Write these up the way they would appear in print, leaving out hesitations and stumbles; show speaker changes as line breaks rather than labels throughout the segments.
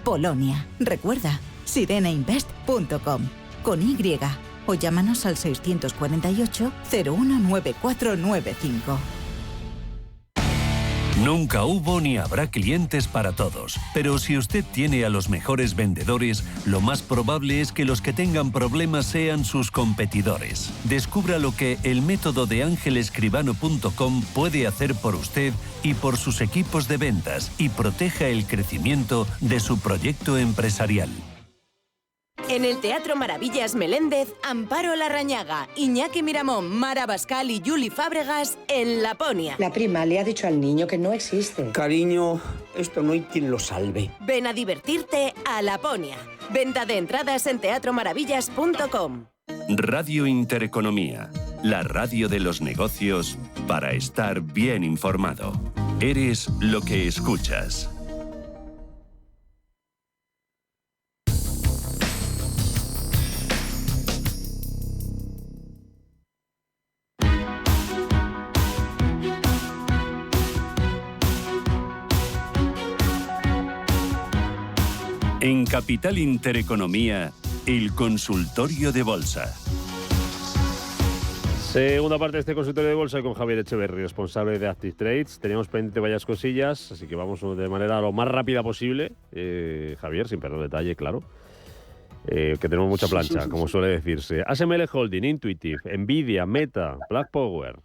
Polonia. Recuerda, sireneinvest.com. Con Y. O llámanos al 648 019495.
Nunca hubo ni habrá clientes para todos, pero si usted tiene a los mejores vendedores, lo más probable es que los que tengan problemas sean sus competidores. Descubra lo que el método de angelescribano.com puede hacer por usted y por sus equipos de ventas y proteja el crecimiento de su proyecto empresarial.
En el Teatro Maravillas Meléndez, Amparo Larrañaga, Iñaki Miramón, Mara Bascal y Juli Fábregas en Laponia.
La prima le ha dicho al niño que no existe.
Cariño, esto no hay quien lo salve.
Ven a divertirte a Laponia. Venta de entradas en teatromaravillas.com.
Radio Intereconomía, la radio de los negocios para estar bien informado. Eres lo que escuchas. En Capital Intereconomía, el consultorio de bolsa.
Segunda parte de este consultorio de bolsa con Javier Echeverry, responsable de Active Trades. Teníamos pendiente varias cosillas, así que vamos de manera lo más rápida posible. Javier, sin perder detalle, claro. Que tenemos mucha plancha, como suele decirse. ASML Holding, Intuitive, Nvidia, Meta, Plug Power.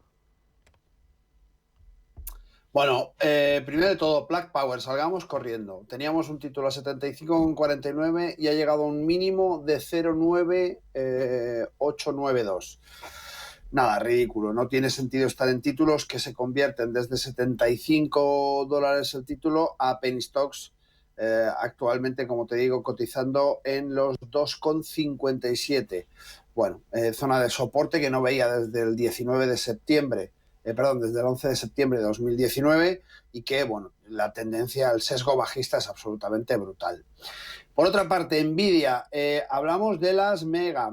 Bueno, primero de todo, Plug Power, salgamos corriendo. Teníamos un título a 75,49 y ha llegado a un mínimo de 0,9892. Nada, ridículo. No tiene sentido estar en títulos que se convierten desde $75 el título a penny stocks, actualmente, como te digo, cotizando en los 2,57. Bueno, zona de soporte que no veía desde el 19 de septiembre. Desde el 11 de septiembre de 2019 y que, bueno, la tendencia, el sesgo bajista es absolutamente brutal. Por otra parte, Nvidia, hablamos de las mega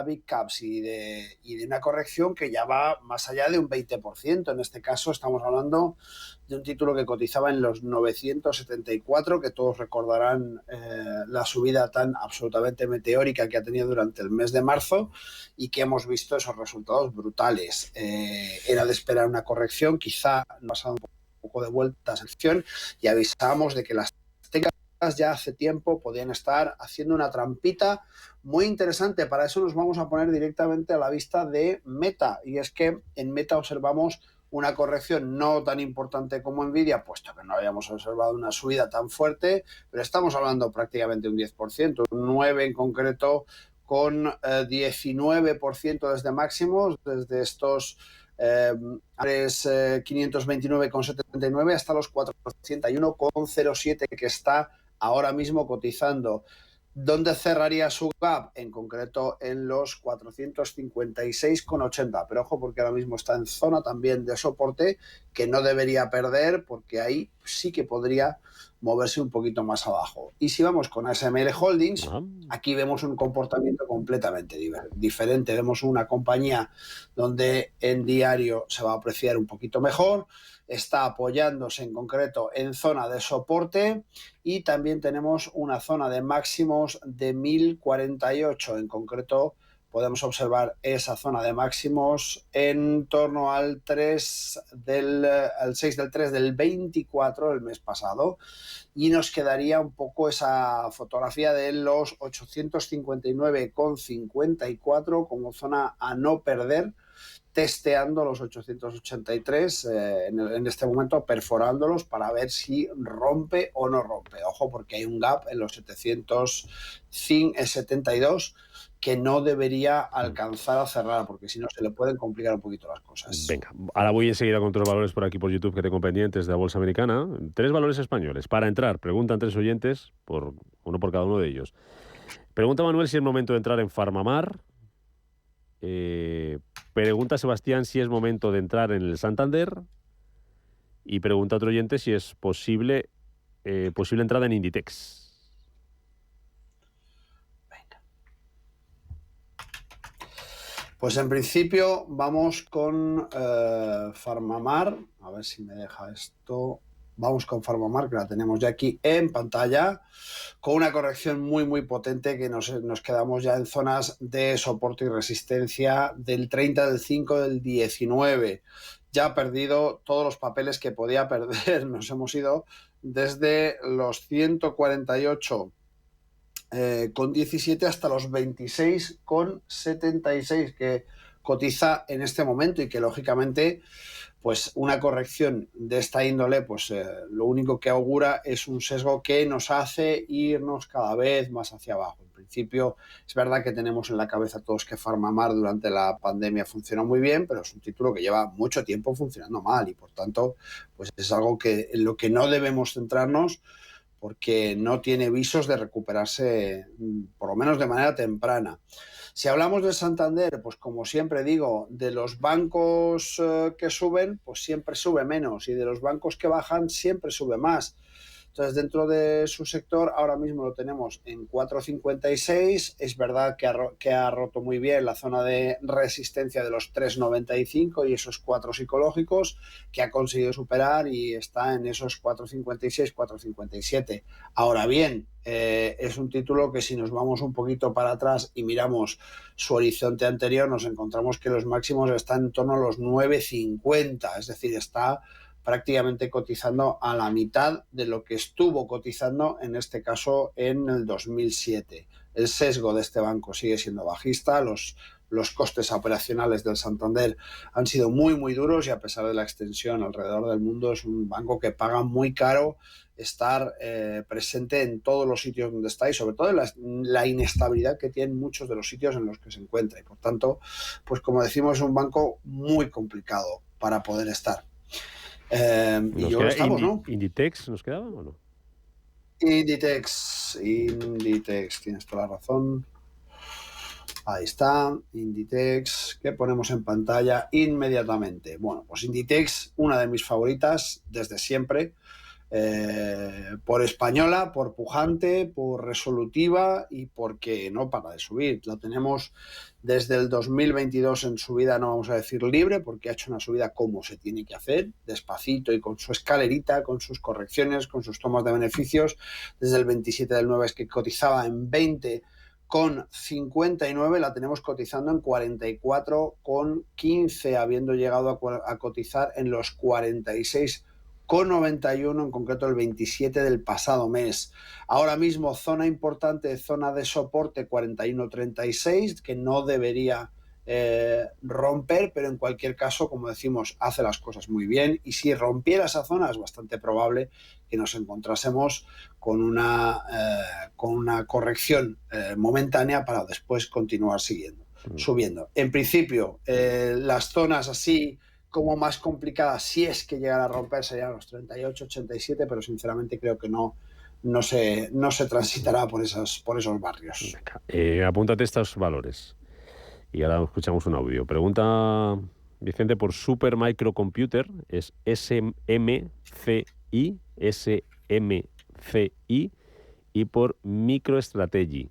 big caps y de una corrección que ya va más allá de un 20%. En este caso estamos hablando de un título que cotizaba en los 974, que todos recordarán la subida tan absolutamente meteórica que ha tenido durante el mes de marzo y que hemos visto esos resultados brutales. Era de esperar una corrección, quizá no ha pasado un poco de vuelta a sección y avisábamos de que las técnicas ya hace tiempo podían estar haciendo una trampita muy interesante. Para eso nos vamos a poner directamente a la vista de Meta, y es que en Meta observamos una corrección no tan importante como Nvidia, puesto que no habíamos observado una subida tan fuerte, pero estamos hablando prácticamente un 10%, un 9% en concreto, con 19% desde máximos, desde estos 529,79 hasta los 401,07 que está ahora mismo cotizando. ¿Dónde cerraría su gap? En concreto en los 456,80. Pero ojo, porque ahora mismo está en zona también de soporte que no debería perder, porque ahí sí que podría moverse un poquito más abajo. Y si vamos con ASML Holdings, aquí vemos un comportamiento completamente diferente. Vemos una compañía donde en diario se va a apreciar un poquito mejor, está apoyándose en concreto en zona de soporte y también tenemos una zona de máximos de 1048. En concreto podemos observar esa zona de máximos en torno al 6 del 3 del 24, el mes pasado, y nos quedaría un poco esa fotografía de los 859,54 como zona a no perder, testeando los 883 en este momento, perforándolos para ver si rompe o no rompe. Ojo, porque hay un gap en los 772 que no debería alcanzar a cerrar, porque si no se le pueden complicar un poquito las cosas.
Venga, ahora voy enseguida con otros valores por aquí por YouTube que tengo pendientes de la bolsa americana. 3 valores españoles. Para entrar, preguntan 3 oyentes, uno por cada uno de ellos. Pregunta Manuel si es momento de entrar en Farmamar. Pregunta Sebastián si es momento de entrar en el Santander. Y pregunta otro oyente si es posible entrada en Inditex.
Pues en principio vamos con Farmamar. A ver si me deja esto. Vamos con PharmaMar, que la tenemos ya aquí en pantalla, con una corrección muy potente que nos quedamos ya en zonas de soporte y resistencia del 30, del 5, del 19. Ya ha perdido todos los papeles que podía perder. Nos hemos ido desde los 148 con 17 hasta los 26 con 76 que cotiza en este momento, y que lógicamente pues una corrección de esta índole pues lo único que augura es un sesgo que nos hace irnos cada vez más hacia abajo. En principio es verdad que tenemos en la cabeza todos que PharmaMar durante la pandemia funcionó muy bien, pero es un título que lleva mucho tiempo funcionando mal, y por tanto pues es algo que en lo que no debemos centrarnos, porque no tiene visos de recuperarse, por lo menos de manera temprana. Si hablamos de Santander, pues como siempre digo, de los bancos que suben, pues siempre sube menos, y de los bancos que bajan siempre sube más. Entonces, dentro de su sector, ahora mismo lo tenemos en 4,56. Es verdad que ha roto muy bien la zona de resistencia de los 3,95 y esos 4 psicológicos que ha conseguido superar, y está en esos 4,56, 4,57. Ahora bien, es un título que si nos vamos un poquito para atrás y miramos su horizonte anterior, nos encontramos que los máximos están en torno a los 9,50, es decir, está prácticamente cotizando a la mitad de lo que estuvo cotizando en este caso en el 2007. El sesgo de este banco sigue siendo bajista, los costes operacionales del Santander han sido muy duros, y a pesar de la extensión alrededor del mundo es un banco que paga muy caro estar presente en todos los sitios donde está, y sobre todo la inestabilidad que tienen muchos de los sitios en los que se encuentra, y por tanto, pues como decimos, es un banco muy complicado para poder estar. Y yo estamos, ¿no?
¿Inditex nos quedaba o no?
Inditex, tienes toda la razón. Ahí está, Inditex, que ponemos en pantalla inmediatamente. Bueno, pues Inditex, una de mis favoritas desde siempre, por española, por pujante, por resolutiva, y porque no para de subir. La tenemos desde el 2022 en subida, no vamos a decir libre, porque ha hecho una subida como se tiene que hacer, despacito y con su escalerita, con sus correcciones, con sus tomas de beneficios. Desde el 27 del 9 es que cotizaba en 20,59, la tenemos cotizando en 44,15, habiendo llegado a cotizar en los 46,91, en concreto el 27 del pasado mes. Ahora mismo zona importante, zona de soporte 41,36, que no debería romper, pero en cualquier caso, como decimos, hace las cosas muy bien, y si rompiera esa zona es bastante probable que nos encontrásemos con una corrección momentánea para después continuar subiendo. En principio, las zonas así como más complicadas, si es que llegara a romper, serían los 38, 87, pero sinceramente creo que no se transitará por esos barrios.
Apúntate estos valores. Y ahora escuchamos un audio. Pregunta Vicente por Super Microcomputer, es SMCI, y por MicroStrategy,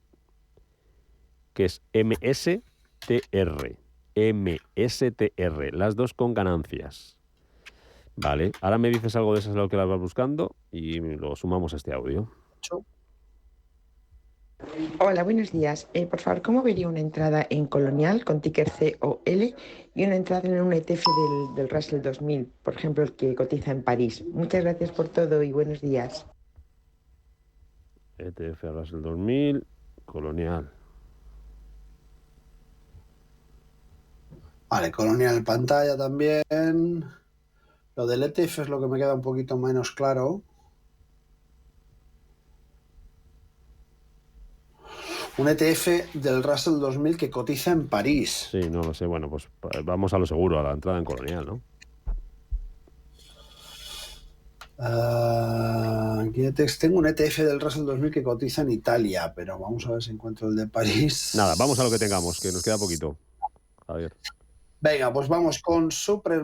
que es MSTR, las dos con ganancias. Vale, ahora me dices algo de eso, es lo que las vas buscando, y lo sumamos a este audio.
Hola, buenos días. Por favor, ¿cómo vería una entrada en Colonial con ticker COL y una entrada en un ETF del Russell 2000, por ejemplo, el que cotiza en París? Muchas gracias por todo y buenos días.
ETF Russell 2000, Colonial.
Vale, Colonial en pantalla también. Lo del ETF es lo que me queda un poquito menos claro. Un ETF del Russell 2000 que cotiza en París.
Sí, no lo sé. Bueno, pues vamos a lo seguro, a la entrada en Colonial, ¿no?
Tengo un ETF del Russell 2000 que cotiza en Italia, pero vamos a ver si encuentro el de París.
Nada, vamos a lo que tengamos, que nos queda poquito. Javier.
Venga, pues vamos con Super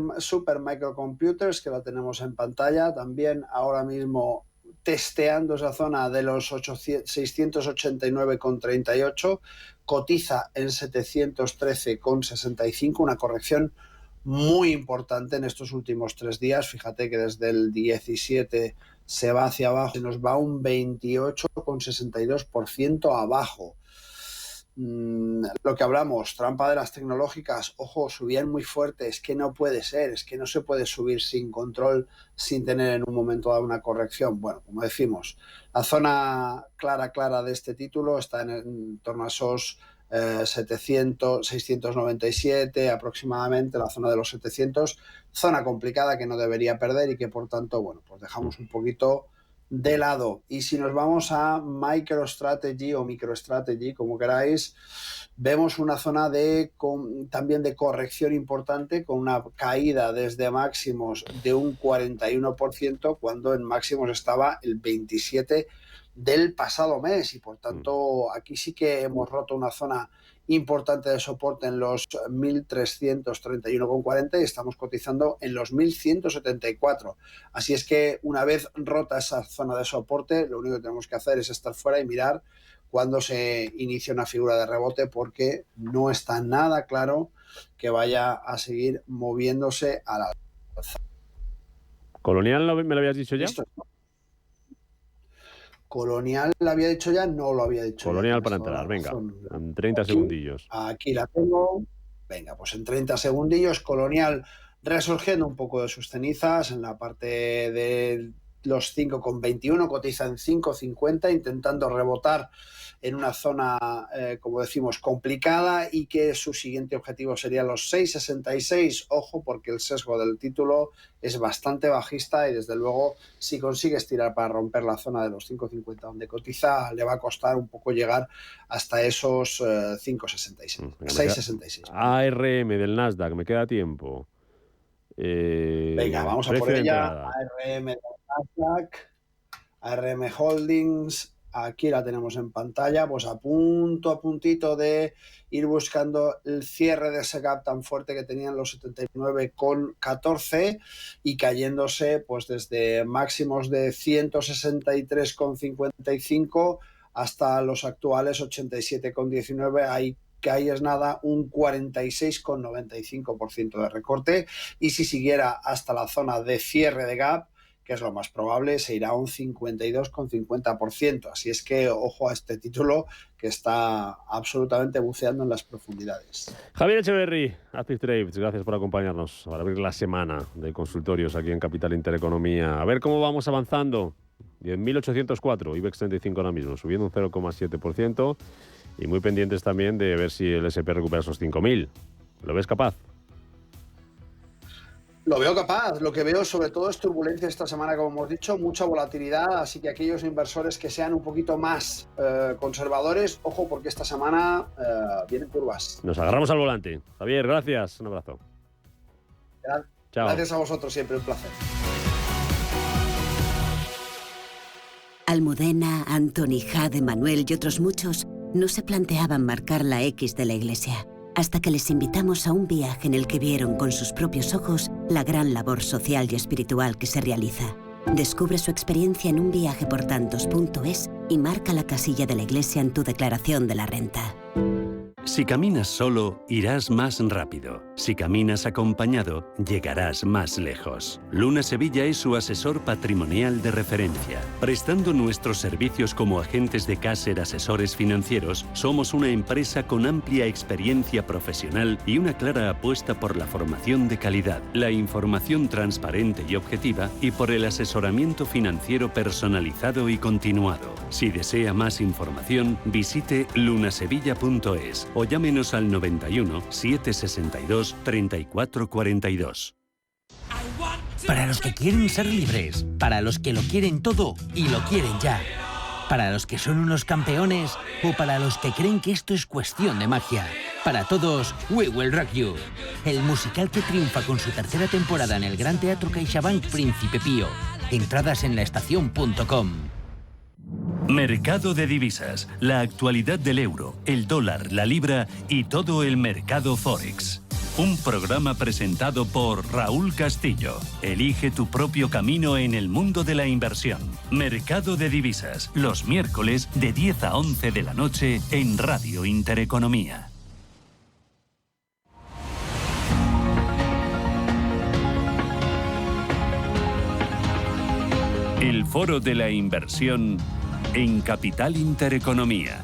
Microcomputers, que la tenemos en pantalla. También ahora mismo testeando esa zona de los 689,38, cotiza en 713,65, una corrección muy importante en estos últimos 3 días. Fíjate que desde el 17 se va hacia abajo, se nos va un 28,62% abajo. Lo que hablamos, trampa de las tecnológicas, ojo, subían muy fuerte, es que no puede ser, es que no se puede subir sin control, sin tener en un momento dado una corrección. Bueno, como decimos, la zona clara de este título está en torno a esos 697 aproximadamente, la zona de los 700, zona complicada que no debería perder y que por tanto, bueno, pues dejamos un poquito de lado. Y si nos vamos a MicroStrategy o MicroStrategy, como queráis, vemos una zona también de corrección importante, con una caída desde máximos de un 41%, cuando en máximos estaba el 27% del pasado mes, y por tanto aquí sí que hemos roto una zona importante de soporte en los 1.331,40 y estamos cotizando en los 1.174. Así es que una vez rota esa zona de soporte, lo único que tenemos que hacer es estar fuera y mirar cuando se inicia una figura de rebote, porque no está nada claro que vaya a seguir moviéndose a la alza.
¿Colonial me lo habías dicho ya?
¿Listo? ¿Colonial lo había dicho ya? No lo había dicho.
Colonial para entrar, venga, en 30 segundillos.
Aquí la tengo. Venga, pues en 30 segundillos, Colonial resurgiendo un poco de sus cenizas en la parte de los 5,21, cotiza en 5,50, intentando rebotar en una zona, como decimos, complicada, y que su siguiente objetivo sería los 6,66. Ojo, porque el sesgo del título es bastante bajista y desde luego si consigue estirar para romper la zona de los 5,50 donde cotiza, le va a costar un poco llegar hasta esos 5,66. 6,66.
ARM del Nasdaq, me queda tiempo.
Venga, vamos a por ella. ARM del Nasdaq, ARM Holdings. Aquí la tenemos en pantalla, pues a puntito de ir buscando el cierre de ese gap tan fuerte que tenían los 79,14 y cayéndose pues desde máximos de 163,55 hasta los actuales 87,19. Ahí es nada, un 46,95% de recorte, y si siguiera hasta la zona de cierre de gap, que es lo más probable, se irá a un 52,50%. Así es que ojo a este título, que está absolutamente buceando en las profundidades.
Javier Echeverry, Active Trades, gracias por acompañarnos para abrir la semana de consultorios aquí en Capital Intereconomía. A ver cómo vamos avanzando. 10.804, IBEX 35 ahora mismo, subiendo un 0,7%, y muy pendientes también de ver si el SP recupera esos 5.000. ¿Lo ves capaz?
Lo veo capaz. Lo que veo sobre todo es turbulencia esta semana, como hemos dicho, mucha volatilidad, así que aquellos inversores que sean un poquito más conservadores, ojo, porque esta semana vienen curvas.
Nos agarramos al volante. Javier, gracias. Un abrazo. Chao.
Gracias a vosotros, siempre un placer.
Almudena, Antoni, Jade, Manuel y otros muchos no se planteaban marcar la X de la Iglesia, hasta que les invitamos a un viaje en el que vieron con sus propios ojos la gran labor social y espiritual que se realiza. Descubre su experiencia en unviajeportantos.es y marca la casilla de la Iglesia en tu declaración de la renta.
Si caminas solo, irás más rápido. Si caminas acompañado, llegarás más lejos. Luna Sevilla es su asesor patrimonial de referencia. Prestando nuestros servicios como agentes de Caser Asesores Financieros, somos una empresa con amplia experiencia profesional y una clara apuesta por la formación de calidad, la información transparente y objetiva, y por el asesoramiento financiero personalizado y continuado. Si desea más información, visite lunasevilla.es o llámenos al 91 762 3442.
Para los que quieren ser libres, para los que lo quieren todo y lo quieren ya, para los que son unos campeones o para los que creen que esto es cuestión de magia. Para todos, We Will Rock You, el musical que triunfa con su tercera temporada en el Gran Teatro CaixaBank Príncipe Pío. Entradas en laestacion.com.
Mercado de divisas, la actualidad del euro, el dólar, la libra y todo el mercado Forex. Un programa presentado por Raúl Castillo. Elige tu propio camino en el mundo de la inversión. Mercado de divisas, los miércoles de 10 a 11 de la noche en Radio Intereconomía. El Foro de la Inversión en Capital Intereconomía.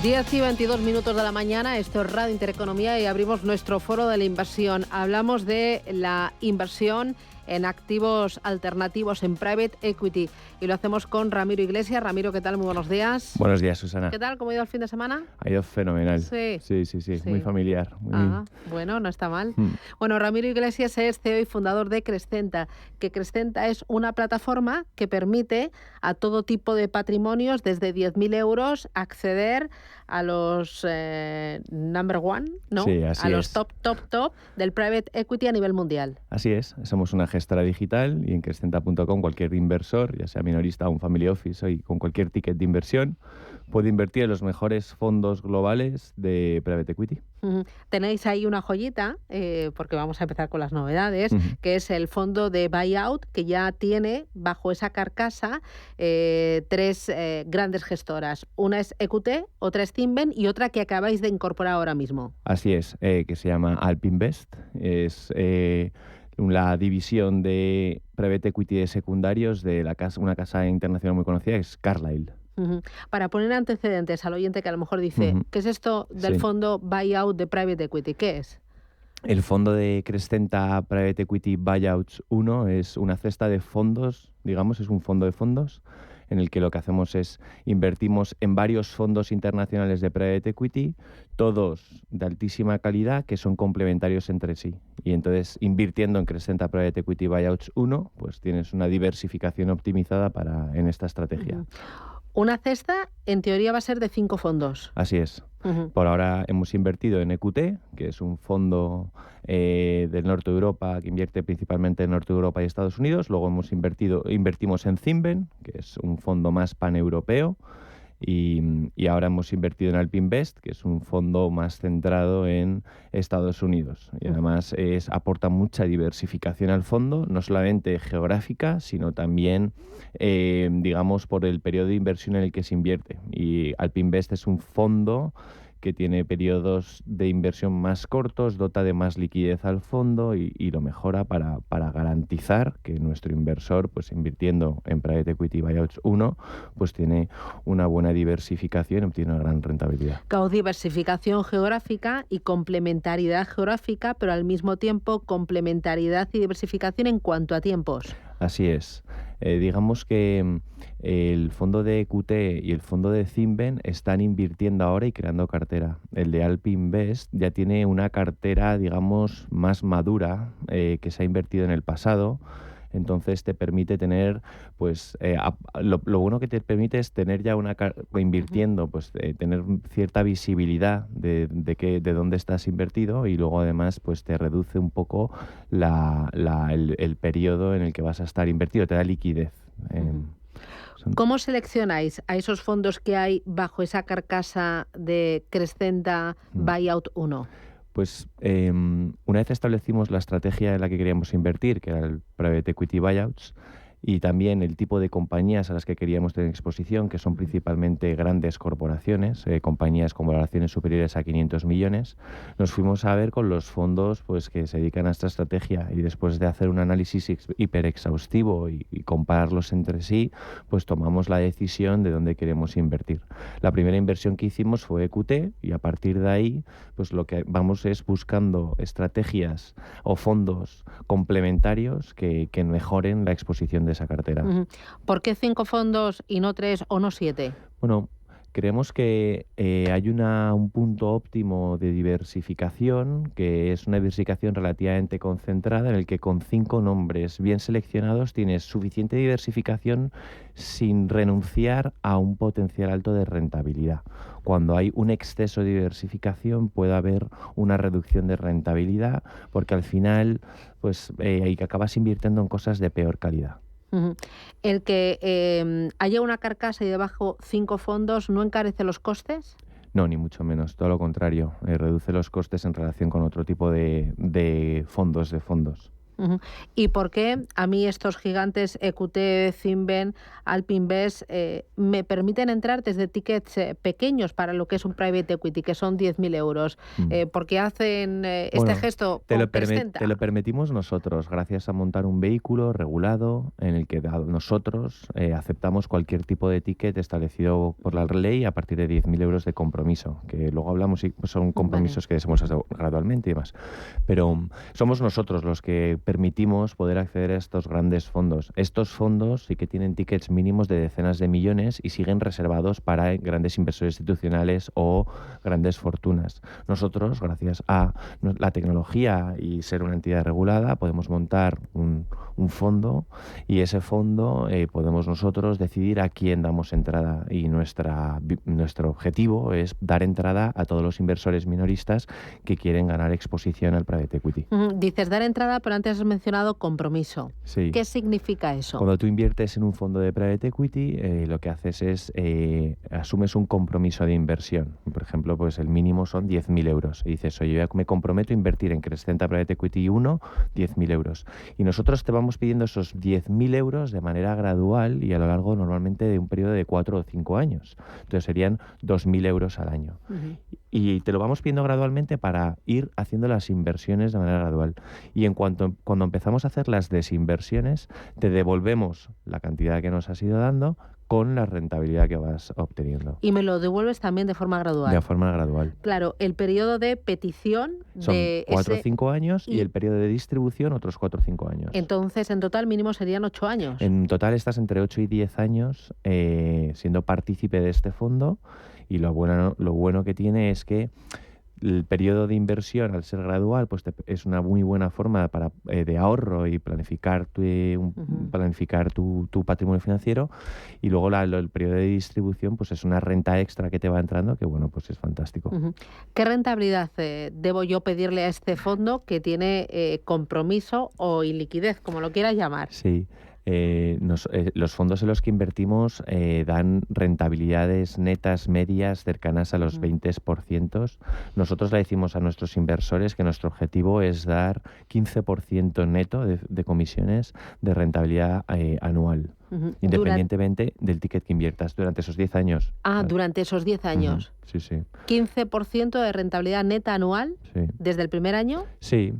Diez y 22 minutos de la mañana, esto es Radio Intereconomía y abrimos nuestro foro de la inversión. Hablamos de la inversión en activos alternativos, en private equity, y lo hacemos con Ramiro Iglesias. Ramiro, ¿qué tal? Muy buenos días.
Buenos días, Susana.
¿Qué tal? ¿Cómo ha ido el fin de semana?
Ha ido fenomenal.
Sí.
Sí. Muy familiar.
Bueno, no está mal. Bueno, Ramiro Iglesias es CEO y fundador de Crescenta, que Crescenta es una plataforma que permite a todo tipo de patrimonios, desde 10.000 euros, acceder a los number one, ¿no?
Sí, así
a los
es.
top del private equity a nivel mundial.
Así es, somos una gestora digital y en Crescenta.com cualquier inversor, ya sea minorista o un family office, y con cualquier ticket de inversión, puede invertir en los mejores fondos globales de private equity.
Tenéis ahí una joyita, porque vamos a empezar con las novedades, que es el fondo de buyout, que ya tiene bajo esa carcasa tres grandes gestoras. Una es EQT, otra es Cinven y otra que acabáis de incorporar ahora mismo.
Así es, que se llama Alpinvest. Es la división de private equity de secundarios de una casa internacional muy conocida, que es Carlyle.
Para poner antecedentes al oyente que a lo mejor dice, ¿qué es esto del fondo buyout de private equity? ¿Qué es?
El fondo de Crescenta Private Equity Buyouts 1 es una cesta de fondos, digamos, es un fondo de fondos en el que lo que hacemos es invertimos en varios fondos internacionales de private equity, todos de altísima calidad, que son complementarios entre sí. Y entonces, invirtiendo en Crescenta Private Equity Buyouts 1, pues tienes una diversificación optimizada en esta estrategia.
Una cesta, en teoría, va a ser de 5 fondos.
Así es. Por ahora hemos invertido en EQT, que es un fondo del norte de Europa que invierte principalmente en norte de Europa y Estados Unidos. Luego invertimos en Cinven, que es un fondo más paneuropeo. Y ahora hemos invertido en Alpinvest, que es un fondo más centrado en Estados Unidos. Y además aporta mucha diversificación al fondo, no solamente geográfica, sino también, digamos, por el periodo de inversión en el que se invierte. Y Alpinvest es un fondo que tiene periodos de inversión más cortos, dota de más liquidez al fondo y lo mejora para garantizar que nuestro inversor, pues invirtiendo en Private Equity Buyouts 1, pues tiene una buena diversificación y obtiene una gran rentabilidad.
Claro, diversificación geográfica y complementariedad geográfica, pero al mismo tiempo complementariedad y diversificación en cuanto a tiempos.
Así es. Digamos que el fondo de EQT y el fondo de Cinven están invirtiendo ahora y creando cartera. El de Alpinvest ya tiene una cartera, digamos, más madura, que se ha invertido en el pasado. Entonces te permite tener, pues, lo bueno que te permite es tener ya invirtiendo, pues, tener cierta visibilidad de dónde estás invertido, y luego además, pues, te reduce un poco el periodo en el que vas a estar invertido, te da liquidez.
¿Cómo seleccionáis a esos fondos que hay bajo esa carcasa de Crescenta Buyout 1?
Pues una vez establecimos la estrategia en la que queríamos invertir, que era el Private Equity Buyouts, y también el tipo de compañías a las que queríamos tener exposición, que son principalmente grandes corporaciones, compañías con valoraciones superiores a 500 millones, nos fuimos a ver con los fondos, pues, que se dedican a esta estrategia, y después de hacer un análisis hiper exhaustivo y compararlos entre sí, pues tomamos la decisión de dónde queremos invertir. La primera inversión que hicimos fue EQT, y a partir de ahí, pues lo que vamos es buscando estrategias o fondos complementarios que mejoren la exposición de esa cartera.
¿Por qué 5 fondos y no 3 o no 7?
Bueno, creemos que hay un punto óptimo de diversificación, que es una diversificación relativamente concentrada, en el que con 5 nombres bien seleccionados tienes suficiente diversificación sin renunciar a un potencial alto de rentabilidad. Cuando hay un exceso de diversificación puede haber una reducción de rentabilidad, porque al final, pues, acabas invirtiendo en cosas de peor calidad.
¿El que haya una carcasa y debajo 5 fondos no encarece los costes?
No, ni mucho menos, todo lo contrario. Reduce los costes en relación con otro tipo de fondos.
¿Y por qué a mí estos gigantes EQT, Cinven, Alpinvest me permiten entrar desde tickets pequeños para lo que es un private equity, que son 10.000 euros? ¿Por qué hacen este gesto?
Te lo permitimos nosotros, gracias a montar un vehículo regulado en el que nosotros aceptamos cualquier tipo de ticket establecido por la ley a partir de 10.000 euros de compromiso, que luego hablamos y son compromisos que hemos hecho gradualmente y demás. Pero somos nosotros los que permitimos poder acceder a estos grandes fondos. Estos fondos sí que tienen tickets mínimos de decenas de millones y siguen reservados para grandes inversores institucionales o grandes fortunas. Nosotros, gracias a la tecnología y ser una entidad regulada, podemos montar un fondo y ese fondo podemos nosotros decidir a quién damos entrada y nuestro objetivo es dar entrada a todos los inversores minoristas que quieren ganar exposición al private equity.
Dices dar entrada, pero antes has mencionado compromiso.
Sí.
¿Qué significa eso?
Cuando tú inviertes en un fondo de private equity, lo que haces es asumes un compromiso de inversión. Por ejemplo, pues el mínimo son 10.000 euros. Y dices, oye, yo me comprometo a invertir en Crescenta Private Equity 1 10.000 euros. Y nosotros te vamos pidiendo esos 10.000 euros de manera gradual y a lo largo normalmente de un periodo de 4 o 5 años. Entonces serían 2.000 euros al año. Y te lo vamos pidiendo gradualmente para ir haciendo las inversiones de manera gradual. Y cuando empezamos a hacer las desinversiones, te devolvemos la cantidad que nos has ido dando con la rentabilidad que vas obteniendo.
Y me lo devuelves también de forma gradual.
De forma gradual.
Claro, el periodo de petición
son
de
4 o 5 años y el periodo de distribución otros 4 o 5 años.
Entonces, en total mínimo serían 8 años.
En total estás entre 8 y 10 años siendo partícipe de este fondo y lo bueno que tiene es que el periodo de inversión, al ser gradual, pues es una muy buena forma de ahorro y planificar tu patrimonio financiero. Y luego el periodo de distribución, pues es una renta extra que te va entrando, que bueno, pues es fantástico.
¿Qué rentabilidad debo yo pedirle a este fondo que tiene compromiso o iliquidez, como lo quieras llamar?
Sí. Los fondos en los que invertimos dan rentabilidades netas medias cercanas a los 20%. Nosotros le decimos a nuestros inversores que nuestro objetivo es dar 15% neto de comisiones de rentabilidad anual. Independientemente del ticket que inviertas durante esos 10 años.
Durante esos 10 años.
Sí, sí.
15% de rentabilidad neta anual desde el primer año.
Sí,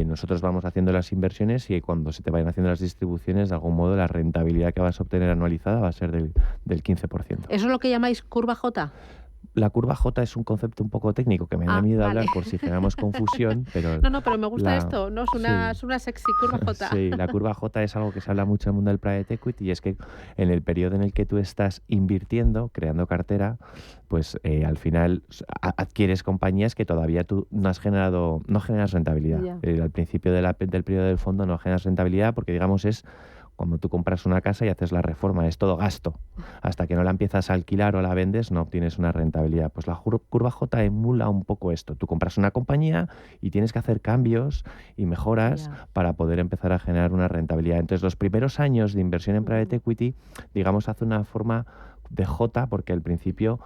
nosotros vamos haciendo las inversiones y cuando se te vayan haciendo las distribuciones, de algún modo la rentabilidad que vas a obtener anualizada va a ser del 15%.
¿Eso es lo que llamáis curva J?
La curva J es un concepto un poco técnico que me da miedo hablar por si generamos confusión, pero...
No, pero me gusta esto, ¿no? Es una sexy curva J.
Sí, la curva J es algo que se habla mucho en el mundo del private equity y es que en el periodo en el que tú estás invirtiendo, creando cartera, pues al final adquieres compañías que todavía tú no generas rentabilidad. Al principio del periodo del fondo no generas rentabilidad porque, digamos, es... Cuando tú compras una casa y haces la reforma, es todo gasto. Hasta que no la empiezas a alquilar o la vendes, no obtienes una rentabilidad. Pues la curva J emula un poco esto. Tú compras una compañía y tienes que hacer cambios y mejoras para poder empezar a generar una rentabilidad. Entonces, los primeros años de inversión en private equity, digamos, hace una forma de J porque al principio...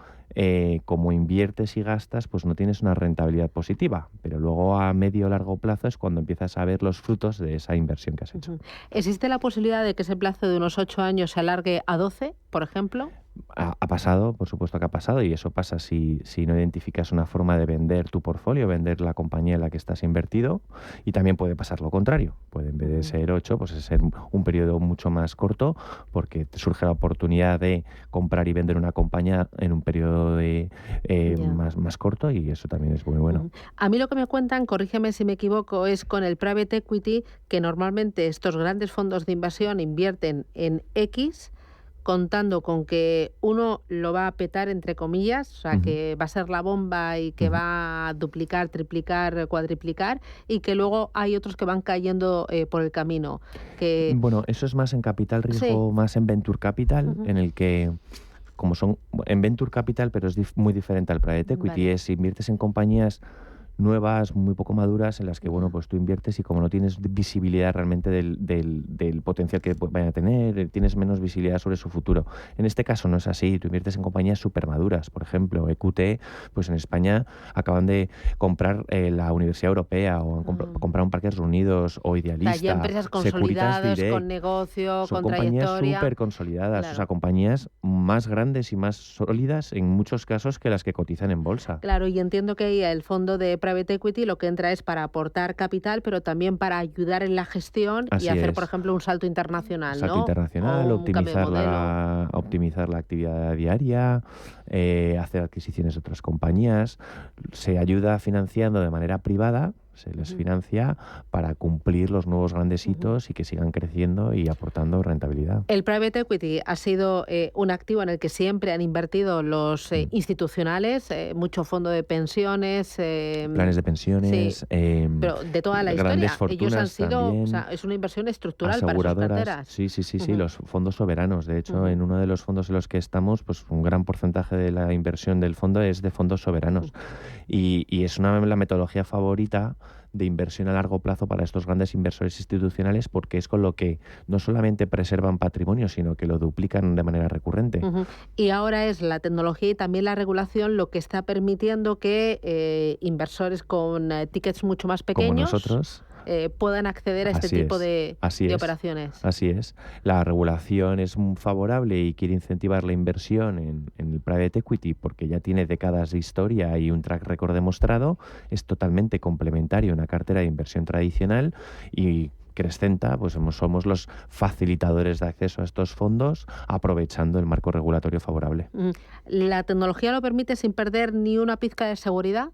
como inviertes y gastas, pues no tienes una rentabilidad positiva, pero luego a medio o largo plazo es cuando empiezas a ver los frutos de esa inversión que has hecho.
¿Existe la posibilidad de que ese plazo de unos 8 años se alargue a 12, por ejemplo?
Ha pasado, por supuesto que ha pasado, y eso pasa si no identificas una forma de vender tu portfolio, vender la compañía en la que estás invertido, y también puede pasar lo contrario. Puede, en vez de ser 8, pues ser un periodo mucho más corto, porque te surge la oportunidad de comprar y vender una compañía en un periodo más corto, y eso también es muy bueno.
A mí lo que me cuentan, corrígeme si me equivoco, es con el private equity que normalmente estos grandes fondos de inversión invierten en X, contando con que uno lo va a petar, entre comillas, o sea, que va a ser la bomba y que va a duplicar, triplicar, cuadriplicar, y que luego hay otros que van cayendo por el camino.
Bueno, eso es más en capital riesgo, más en venture capital, en el que... como son en venture capital, pero es muy diferente al private equity, es si inviertes en compañías nuevas, muy poco maduras, en las que, bueno, pues tú inviertes y como no tienes visibilidad realmente del potencial que vayan a tener, tienes menos visibilidad sobre su futuro. En este caso no es así, tú inviertes en compañías súper maduras. Por ejemplo, EQT, pues en España acaban de comprar la Universidad Europea, o han comprado un Parques Reunidos, o Idealista,
ya empresas consolidadas, con negocio, con trayectoria.
Son compañías súper consolidadas, claro. O sea, compañías más grandes y más sólidas en muchos casos que las que cotizan en bolsa.
Claro, y entiendo que el fondo de Private Equity lo que entra es para aportar capital, pero también para ayudar en la gestión y hacer, por ejemplo, un salto internacional, ¿no?
Salto internacional, optimizar la actividad diaria, hacer adquisiciones de otras compañías. Se ayuda financiando de manera privada, se les financia para cumplir los nuevos grandes hitos y que sigan creciendo y aportando rentabilidad.
El private equity ha sido un activo en el que siempre han invertido los institucionales, mucho fondo de pensiones,
planes de pensiones,
pero de toda la historia. Ellos han sido,
también,
o sea, es una inversión estructural para sus carteras.
Sí, los fondos soberanos. De hecho, en uno de los fondos en los que estamos, pues un gran porcentaje de la inversión del fondo es de fondos soberanos. Y es la metodología favorita de inversión a largo plazo para estos grandes inversores institucionales, porque es con lo que no solamente preservan patrimonio, sino que lo duplican de manera recurrente.
Y ahora es la tecnología y también la regulación lo que está permitiendo que inversores con tickets mucho más pequeños,
como nosotros,
puedan acceder a este tipo de operaciones.
Así es. La regulación es muy favorable y quiere incentivar la inversión en el private equity porque ya tiene décadas de historia y un track record demostrado. Es totalmente complementario a una cartera de inversión tradicional y Crescenta, pues somos los facilitadores de acceso a estos fondos aprovechando el marco regulatorio favorable.
¿La tecnología lo permite sin perder ni una pizca de seguridad?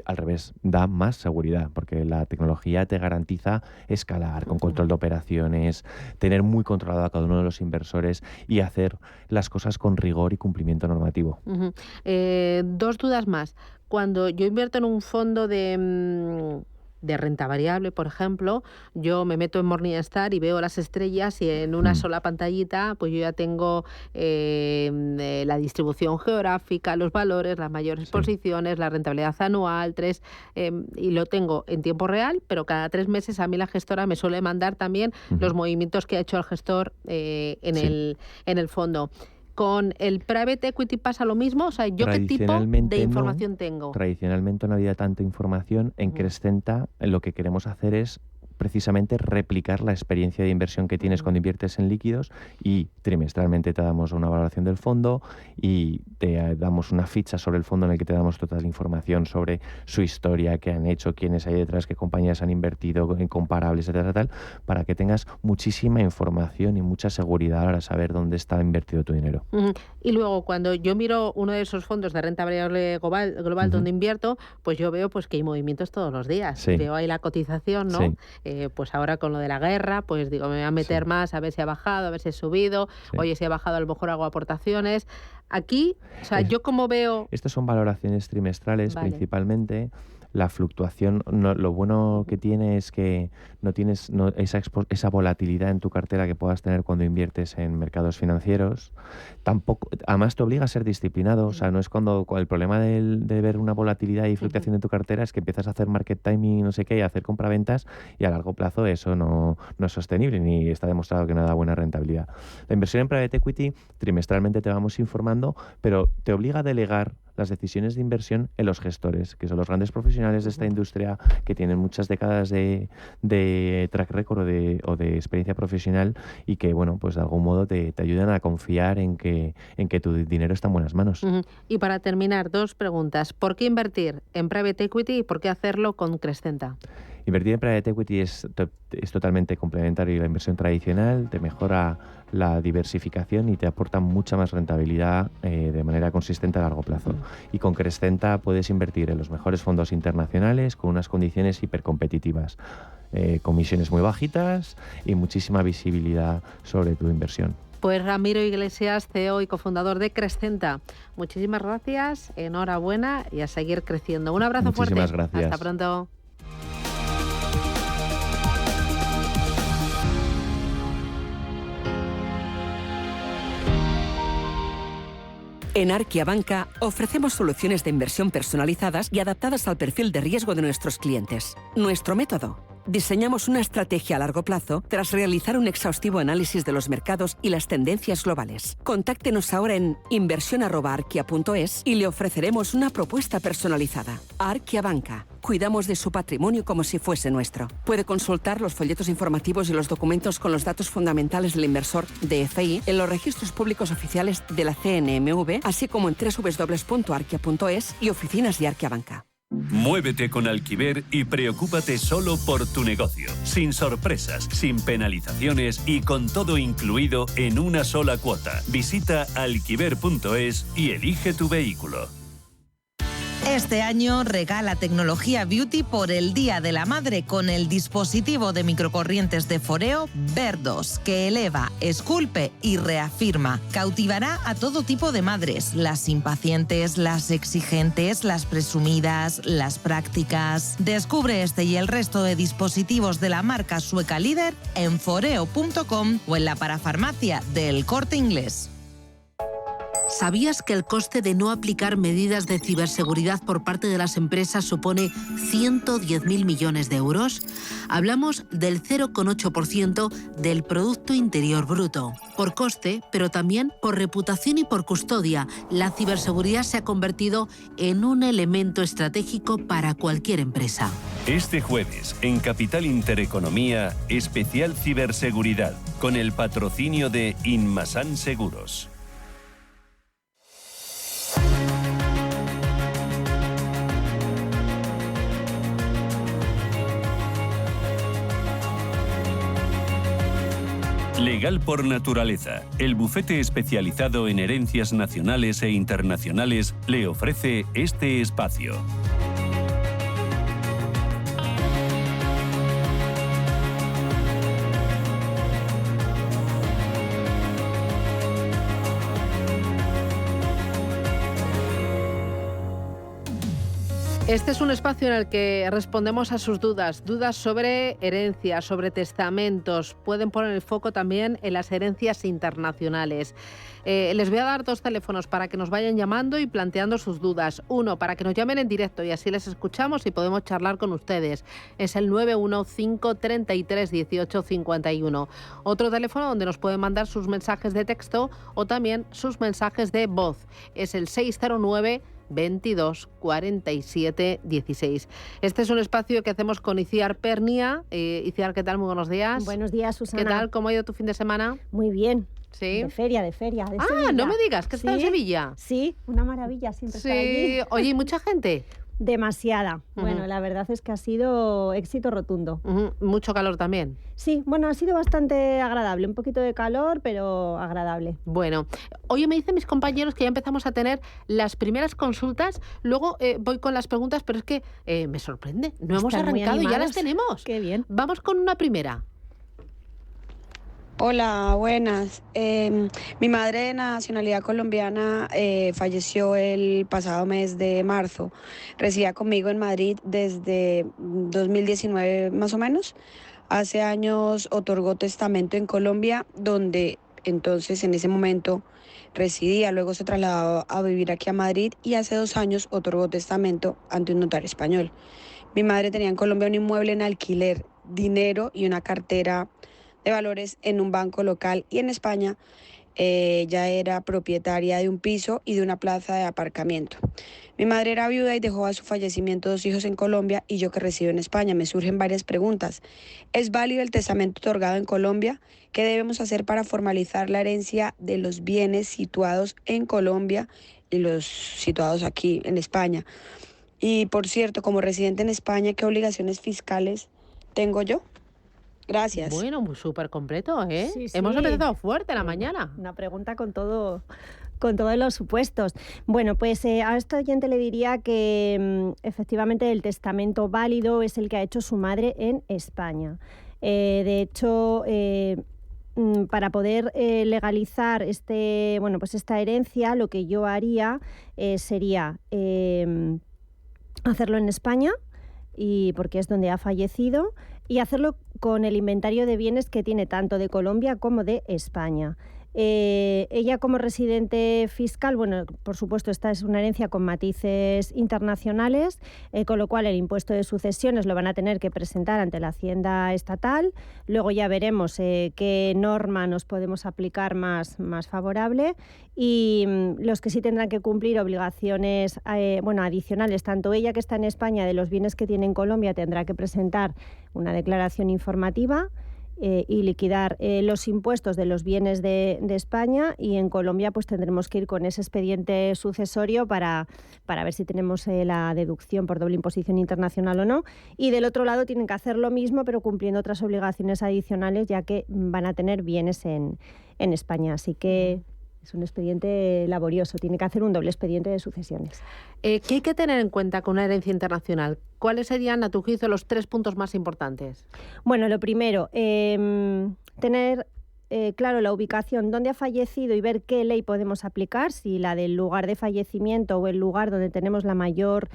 Al revés, da más seguridad, porque la tecnología te garantiza escalar con control de operaciones, tener muy controlado a cada uno de los inversores y hacer las cosas con rigor y cumplimiento normativo.
Dos dudas más. Cuando yo invierto en un fondo de renta variable, por ejemplo, yo me meto en Morningstar y veo las estrellas y en una sola pantallita pues yo ya tengo la distribución geográfica, los valores, las mayores posiciones, la rentabilidad anual, y lo tengo en tiempo real, pero cada 3 meses a mí la gestora me suele mandar también los movimientos que ha hecho el gestor en el fondo. ¿Con el private equity pasa lo mismo? O sea, ¿yo qué tipo de información tengo?
Tradicionalmente no había tanta información. En Crescenta lo que queremos hacer es precisamente replicar la experiencia de inversión que tienes cuando inviertes en líquidos y trimestralmente te damos una valoración del fondo y te damos una ficha sobre el fondo en el que te damos toda la información sobre su historia, qué han hecho, quiénes hay detrás, qué compañías han invertido, en comparables, etcétera, tal, para que tengas muchísima información y mucha seguridad para saber dónde está invertido tu dinero.
Y luego, cuando yo miro uno de esos fondos de renta variable global donde invierto, pues yo veo pues que hay movimientos todos los días. Veo ahí la cotización, ¿no? Pues ahora con lo de la guerra, pues digo, me voy a meter más, a ver si ha bajado, a ver si ha subido. Oye, si ha bajado, a lo mejor hago aportaciones. Aquí, o sea, yo como veo...
Estas son valoraciones trimestrales principalmente. La fluctuación, lo bueno que tiene es que no tienes esa volatilidad en tu cartera que puedas tener cuando inviertes en mercados financieros. Tampoco, además te obliga a ser disciplinado. O sea, no es cuando el problema de ver una volatilidad y fluctuación en tu cartera es que empiezas a hacer market timing, no sé qué, y a hacer compraventas, y a largo plazo eso no es sostenible ni está demostrado que no da buena rentabilidad. La inversión en private equity, trimestralmente te vamos informando, pero te obliga a delegar las decisiones de inversión en los gestores, que son los grandes profesionales de esta industria que tienen muchas décadas de track record o de experiencia profesional y que, bueno, pues de algún modo te ayudan a confiar en que tu dinero está en buenas manos.
Y para terminar, 2 preguntas. ¿Por qué invertir en private equity y por qué hacerlo con Crescenta?
Invertir en private equity es totalmente complementario a la inversión tradicional, te mejora la diversificación y te aporta mucha más rentabilidad de manera consistente a largo plazo. Y con Crescenta puedes invertir en los mejores fondos internacionales con unas condiciones hipercompetitivas, comisiones muy bajitas y muchísima visibilidad sobre tu inversión.
Pues Ramiro Iglesias, CEO y cofundador de Crescenta. Muchísimas gracias, enhorabuena y a seguir creciendo. Un abrazo fuerte.
Muchísimas gracias.
Hasta pronto.
En Arkia Banca ofrecemos soluciones de inversión personalizadas y adaptadas al perfil de riesgo de nuestros clientes. Nuestro método: diseñamos una estrategia a largo plazo tras realizar un exhaustivo análisis de los mercados y las tendencias globales. Contáctenos ahora en inversión@arkia.es y le ofreceremos una propuesta personalizada. Arkia Banca. Cuidamos de su patrimonio como si fuese nuestro. Puede consultar los folletos informativos y los documentos con los datos fundamentales del inversor DFI en los registros públicos oficiales de la CNMV, así como en www.arkia.es y oficinas de Arkia Banca.
Muévete con Alquiver y preocúpate solo por tu negocio. Sin sorpresas, sin penalizaciones y con todo incluido en una sola cuota. Visita alquiver.es y elige tu vehículo.
Este año regala tecnología beauty por el Día de la Madre con el dispositivo de microcorrientes de Foreo Verdos, que eleva, esculpe y reafirma. Cautivará a todo tipo de madres, las impacientes, las exigentes, las presumidas, las prácticas. Descubre este y el resto de dispositivos de la marca sueca líder en foreo.com o en la parafarmacia del Corte Inglés.
¿Sabías que el coste de no aplicar medidas de ciberseguridad por parte de las empresas supone 110.000 millones de euros? Hablamos del 0,8% del Producto Interior Bruto. Por coste, pero también por reputación y por custodia, la ciberseguridad se ha convertido en un elemento estratégico para cualquier empresa.
Este jueves, en Capital Intereconomía, especial ciberseguridad, con el patrocinio de Inmasan Seguros. Legal por Naturaleza, el bufete especializado en herencias nacionales e internacionales, le ofrece este espacio.
Este es un espacio en el que respondemos a sus dudas sobre herencias, sobre testamentos. Pueden poner el foco también en las herencias internacionales. Les voy a dar 2 teléfonos para que nos vayan llamando y planteando sus dudas. Uno, para que nos llamen en directo y así les escuchamos y podemos charlar con ustedes. Es el 915331851. Otro teléfono donde nos pueden mandar sus mensajes de texto o también sus mensajes de voz. Es el 609 22 47 16. Este es un espacio que hacemos con Iciar Pernia. Iciar, ¿qué tal? Muy buenos días.
Buenos días, Susana.
¿Qué tal? ¿Cómo ha ido tu fin de semana?
Muy bien.
Sí.
De feria. De Sevilla.
No me digas, que está en Sevilla.
Sí, una maravilla siempre estar allí.
Oye, ¿y mucha gente?
Demasiada. Bueno, la verdad es que ha sido éxito rotundo.
¿Mucho calor también?
Sí, bueno, ha sido bastante agradable. Un poquito de calor, pero agradable.
Bueno, oye, me dicen mis compañeros que ya empezamos a tener las primeras consultas. Luego voy con las preguntas, pero es que me sorprende. No hemos arrancado y ya las tenemos.
Qué bien.
Vamos con una primera.
Hola, buenas. Mi madre de nacionalidad colombiana falleció el pasado mes de marzo. Residía conmigo en Madrid desde 2019 más o menos. Hace años otorgó testamento en Colombia, donde entonces en ese momento residía. Luego se trasladó a vivir aquí a Madrid y hace 2 años otorgó testamento ante un notario español. Mi madre tenía en Colombia un inmueble en alquiler, dinero y una cartera de valores en un banco local, y en España ya era propietaria de un piso y de una plaza de aparcamiento. Mi madre era viuda y dejó a su fallecimiento 2 hijos en Colombia y yo que resido en España. Me surgen varias preguntas. ¿Es válido el testamento otorgado en Colombia? ¿Qué debemos hacer para formalizar la herencia de los bienes situados en Colombia y los situados aquí en España? Y por cierto, como residente en España, ¿qué obligaciones fiscales tengo yo? Gracias.
Bueno, súper completo, ¿eh?
Sí.
Hemos empezado fuerte la mañana.
Una pregunta con todos los supuestos. Bueno, pues a este oyente le diría que efectivamente el testamento válido es el que ha hecho su madre en España. De hecho, para poder legalizar esta herencia, lo que yo haría sería hacerlo en España, y porque es donde ha fallecido, y hacerlo con el inventario de bienes que tiene tanto de Colombia como de España. Ella como residente fiscal, bueno, por supuesto esta es una herencia con matices internacionales, con lo cual el impuesto de sucesiones lo van a tener que presentar ante la Hacienda estatal. Luego ya veremos qué norma nos podemos aplicar más favorable, y los que sí tendrán que cumplir obligaciones adicionales, tanto ella, que está en España, de los bienes que tiene en Colombia, tendrá que presentar una declaración informativa y liquidar los impuestos de los bienes de España, y en Colombia pues tendremos que ir con ese expediente sucesorio para ver si tenemos la deducción por doble imposición internacional o no, y del otro lado tienen que hacer lo mismo pero cumpliendo otras obligaciones adicionales, ya que van a tener bienes en España, así que es un expediente laborioso, tiene que hacer un doble expediente de sucesiones.
¿Qué hay que tener en cuenta con una herencia internacional? ¿Cuáles serían, a tu juicio, los 3 puntos más importantes?
Bueno, lo primero, tener claro la ubicación, dónde ha fallecido y ver qué ley podemos aplicar, si la del lugar de fallecimiento o el lugar donde tenemos la mayor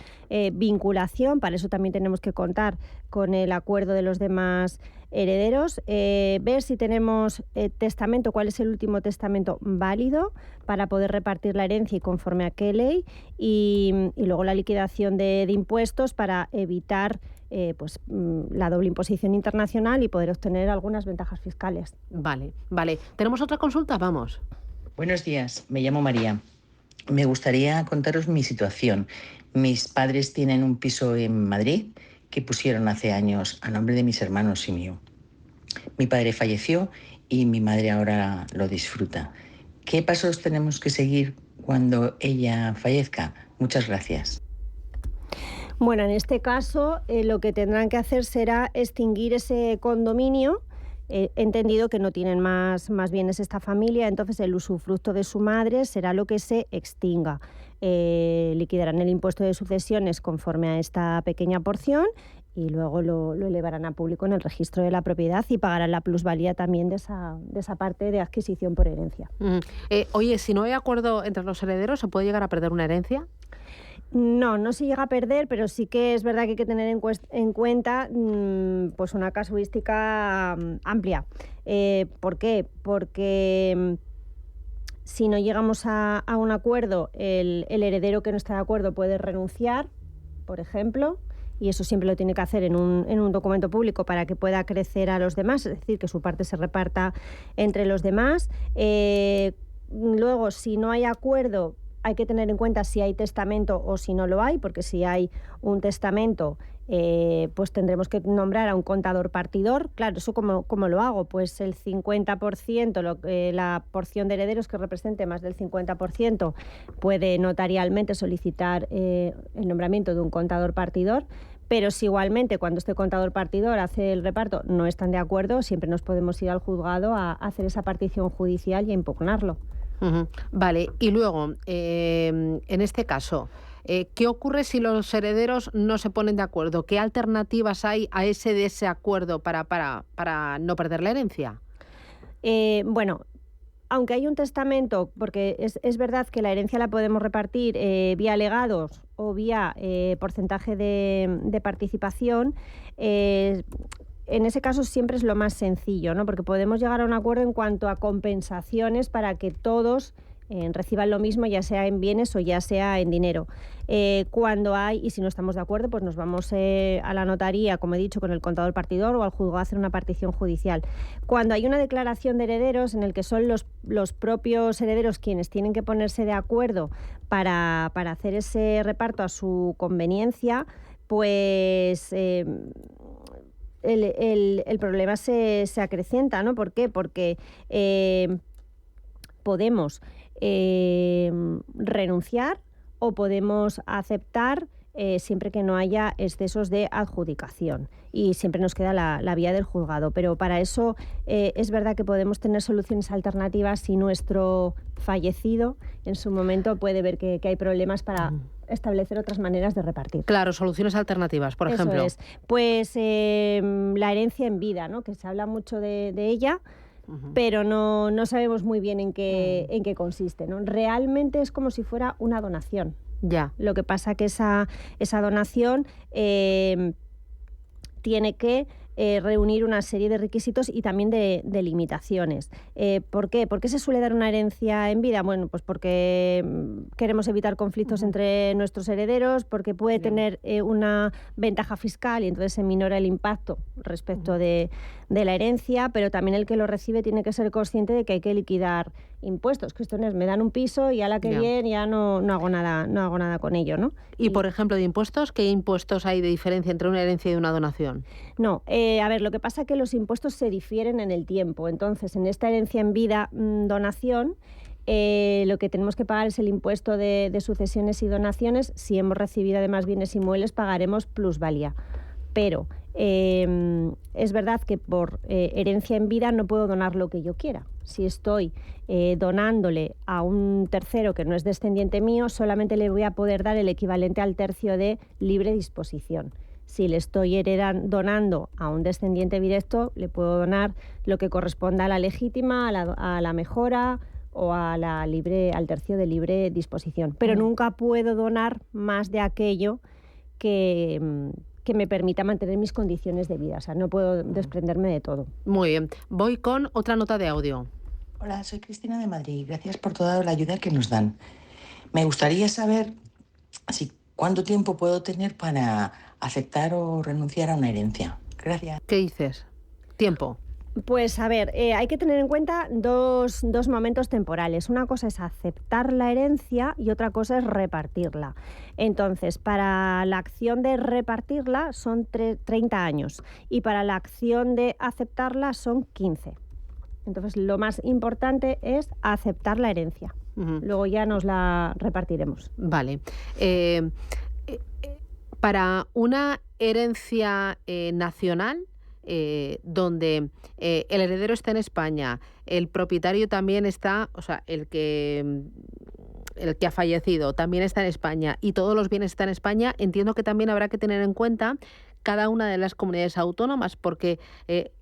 vinculación. Para eso también tenemos que contar con el acuerdo de los demás herederos, ver si tenemos testamento, cuál es el último testamento válido para poder repartir la herencia y conforme a qué ley, y luego la liquidación de impuestos para evitar la doble imposición internacional y poder obtener algunas ventajas fiscales.
Vale. ¿Tenemos otra consulta? Vamos.
Buenos días, me llamo María. Me gustaría contaros mi situación. Mis padres tienen un piso en Madrid que pusieron hace años a nombre de mis hermanos y mío. Mi padre falleció y mi madre ahora lo disfruta. ¿Qué pasos tenemos que seguir cuando ella fallezca? Muchas gracias.
Bueno, en este caso lo que tendrán que hacer será extinguir ese condominio, entendido que no tienen más bienes esta familia, entonces el usufructo de su madre será lo que se extinga. Liquidarán el impuesto de sucesiones conforme a esta pequeña porción y luego lo elevarán a público en el registro de la propiedad y pagarán la plusvalía también de esa parte de adquisición por herencia.
Oye, si no hay acuerdo entre los herederos, ¿se puede llegar a perder una herencia?
No se llega a perder, pero sí que es verdad que hay que tener en cuenta pues una casuística amplia. ¿Por qué? Porque si no llegamos a un acuerdo, el heredero que no está de acuerdo puede renunciar, por ejemplo, y eso siempre lo tiene que hacer en un documento público para que pueda crecer a los demás, es decir, que su parte se reparta entre los demás. Luego, si no hay acuerdo, hay que tener en cuenta si hay testamento o si no lo hay, porque si hay un testamento, pues tendremos que nombrar a un contador partidor. Claro, ¿eso cómo lo hago? Pues el 50%, la porción de herederos que represente más del 50%, puede notarialmente solicitar el nombramiento de un contador partidor. Pero si igualmente cuando este contador partidor hace el reparto no están de acuerdo, siempre nos podemos ir al juzgado a hacer esa partición judicial y a impugnarlo.
Vale, y luego, en este caso, ¿qué ocurre si los herederos no se ponen de acuerdo? ¿Qué alternativas hay a ese desacuerdo para no perder la herencia?
Bueno, aunque hay un testamento, porque es verdad que la herencia la podemos repartir vía legados o vía porcentaje de participación, en ese caso siempre es lo más sencillo, ¿no? Porque podemos llegar a un acuerdo en cuanto a compensaciones para que todos reciban lo mismo, ya sea en bienes o ya sea en dinero. Cuando hay, y si no estamos de acuerdo, pues nos vamos a la notaría, como he dicho, con el contador partidor o al juzgado a hacer una partición judicial. Cuando hay una declaración de herederos en el que son los propios herederos quienes tienen que ponerse de acuerdo para hacer ese reparto a su conveniencia, pues el problema se acrecienta, ¿no? ¿Por qué? Porque podemos renunciar o podemos aceptar siempre que no haya excesos de adjudicación, y siempre nos queda la vía del juzgado. Pero para eso es verdad que podemos tener soluciones alternativas si nuestro fallecido en su momento puede ver que hay problemas para establecer otras maneras de repartir.
Claro, soluciones alternativas, por ejemplo.
Eso es. Pues la herencia en vida, ¿no? Que se habla mucho de ella, pero no sabemos muy bien en qué consiste, ¿no? Realmente es como si fuera una donación.
Ya.
Lo que pasa que esa donación tiene que reunir una serie de requisitos y también de limitaciones. ¿Por qué? ¿Por qué se suele dar una herencia en vida? Bueno, pues porque queremos evitar conflictos entre nuestros herederos, porque puede tener una ventaja fiscal y entonces se minora el impacto respecto de la herencia, pero también el que lo recibe tiene que ser consciente de que hay que liquidar impuestos, que esto no es me dan un piso y a la que bien ya no hago nada con ello, ¿no?
Y por ejemplo, de impuestos, ¿qué impuestos hay de diferencia entre una herencia y una donación?
No, a ver, lo que pasa es que los impuestos se difieren en el tiempo. Entonces, en esta herencia en vida donación, lo que tenemos que pagar es el impuesto de sucesiones y donaciones. Si hemos recibido además bienes inmuebles, pagaremos plusvalía. Pero es verdad que por herencia en vida no puedo donar lo que yo quiera. Si estoy donándole a un tercero que no es descendiente mío, solamente le voy a poder dar el equivalente al tercio de libre disposición. Si le estoy donando a un descendiente directo, le puedo donar lo que corresponda a la legítima, a la mejora o al tercio de libre disposición. Pero nunca puedo donar más de aquello que me permita mantener mis condiciones de vida. O sea, no puedo desprenderme de todo.
Muy bien. Voy con otra nota de audio.
Hola, soy Cristina de Madrid. Gracias por toda la ayuda que nos dan. Me gustaría saber cuánto tiempo puedo tener para aceptar o renunciar a una herencia. Gracias.
¿Qué dices? Tiempo.
Pues a ver, hay que tener en cuenta dos momentos temporales. Una cosa es aceptar la herencia y otra cosa es repartirla. Entonces, para la acción de repartirla son 30 años y para la acción de aceptarla son 15. Entonces, lo más importante es aceptar la herencia. Luego ya nos la repartiremos.
Vale. Para una herencia nacional, donde el heredero está en España, el propietario también está, o sea, el que ha fallecido también está en España y todos los bienes están en España, entiendo que también habrá que tener en cuenta cada una de las comunidades autónomas, porque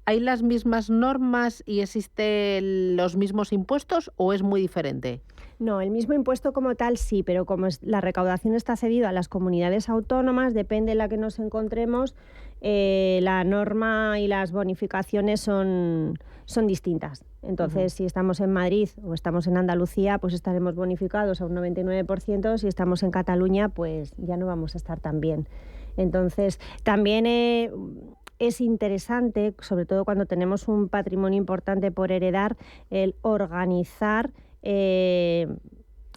¿hay las mismas normas y existen los mismos impuestos o es muy diferente?
No, el mismo impuesto como tal sí, pero como la recaudación está cedida a las comunidades autónomas, depende de la que nos encontremos, la norma y las bonificaciones son distintas. Entonces, si estamos en Madrid o estamos en Andalucía, pues estaremos bonificados a un 99%, si estamos en Cataluña, pues ya no vamos a estar tan bien. Entonces, también es interesante, sobre todo cuando tenemos un patrimonio importante por heredar, el organizar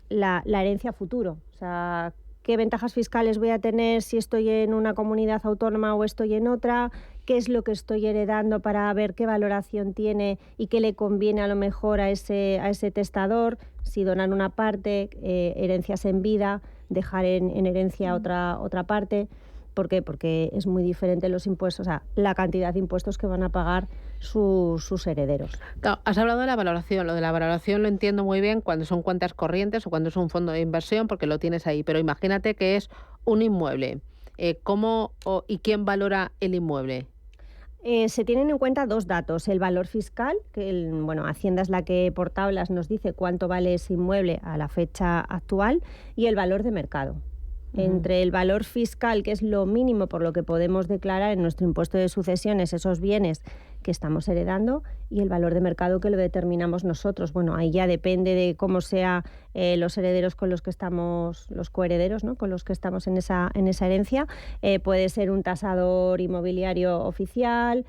la herencia futuro. O sea, qué ventajas fiscales voy a tener si estoy en una comunidad autónoma o estoy en otra, qué es lo que estoy heredando para ver qué valoración tiene y qué le conviene a lo mejor a ese testador, si donar una parte, herencias en vida, dejar en herencia otra parte. ¿Por qué? Porque es muy diferente los impuestos, o sea, la cantidad de impuestos que van a pagar sus herederos.
Claro, has hablado de la valoración. Lo de la valoración lo entiendo muy bien cuando son cuentas corrientes o cuando es un fondo de inversión, porque lo tienes ahí. Pero imagínate que es un inmueble. ¿Cómo y quién valora el inmueble?
Se tienen en cuenta dos datos. El valor fiscal, que Hacienda es la que por tablas nos dice cuánto vale ese inmueble a la fecha actual, y el valor de mercado. Entre el valor fiscal, que es lo mínimo por lo que podemos declarar en nuestro impuesto de sucesiones esos bienes que estamos heredando, y el valor de mercado que lo determinamos nosotros. Bueno, ahí ya depende de cómo sea los herederos con los que estamos, los coherederos, ¿no?, con los que estamos en esa herencia. Puede ser un tasador inmobiliario oficial,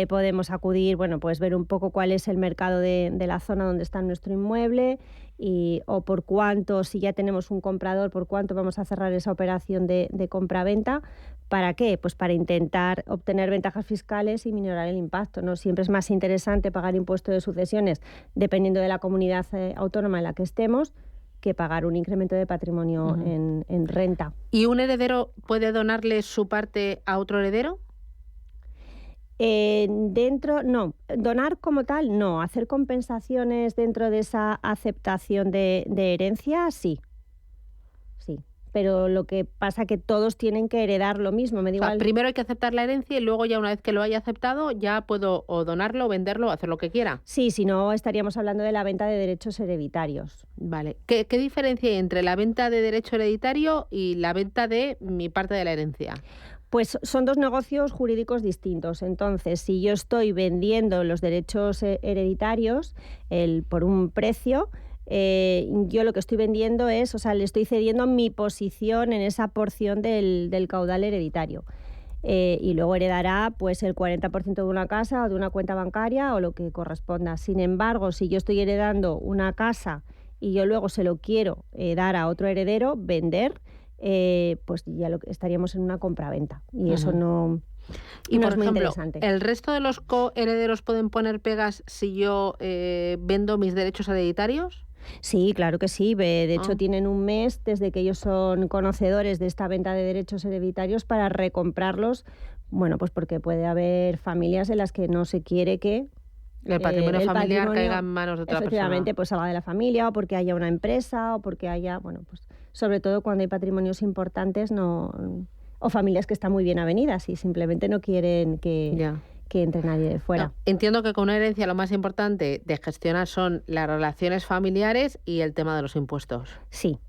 podemos acudir, pues ver un poco cuál es el mercado de la zona donde está nuestro inmueble, o por cuánto, si ya tenemos un comprador, por cuánto vamos a cerrar esa operación de compra-venta. ¿Para qué? Pues para intentar obtener ventajas fiscales y minorar el impacto, ¿no? Siempre es más interesante pagar impuesto de sucesiones dependiendo de la comunidad autónoma en la que estemos que pagar un incremento de patrimonio en renta.
¿Y un heredero puede donarle su parte a otro heredero?
No, donar como tal no, hacer compensaciones dentro de esa aceptación de herencia, sí, pero lo que pasa es que todos tienen que heredar lo mismo.
Primero hay que aceptar la herencia y luego ya una vez que lo haya aceptado ya puedo o donarlo, venderlo o hacer lo que quiera.
Sí, si no estaríamos hablando de la venta de derechos hereditarios.
Vale, ¿qué diferencia hay entre la venta de derecho hereditario y la venta de mi parte de la herencia?
Pues son dos negocios jurídicos distintos. Entonces, si yo estoy vendiendo los derechos hereditarios por un precio, yo lo que estoy vendiendo es, le estoy cediendo mi posición en esa porción del caudal hereditario. Y luego heredará pues el 40% de una casa o de una cuenta bancaria o lo que corresponda. Sin embargo, si yo estoy heredando una casa y yo luego se lo quiero dar a otro heredero, vender, pues ya estaríamos en una compraventa. Y eso no...
Y
no
por
es muy
ejemplo,
interesante.
¿el resto de los coherederos pueden poner pegas si yo vendo mis derechos hereditarios?
Sí, claro que sí. De hecho, tienen un mes desde que ellos son conocedores de esta venta de derechos hereditarios para recomprarlos. Bueno, pues porque puede haber familias en las que no se quiere que
el patrimonio familiar caiga en manos de otra persona.
Efectivamente, pues salga de la familia, o porque haya una empresa, o porque haya, bueno, pues sobre todo cuando hay patrimonios importantes o familias que están muy bien avenidas y simplemente no quieren que entre nadie de fuera.
No, entiendo que con una herencia lo más importante de gestionar son las relaciones familiares y el tema de los impuestos.
Sí,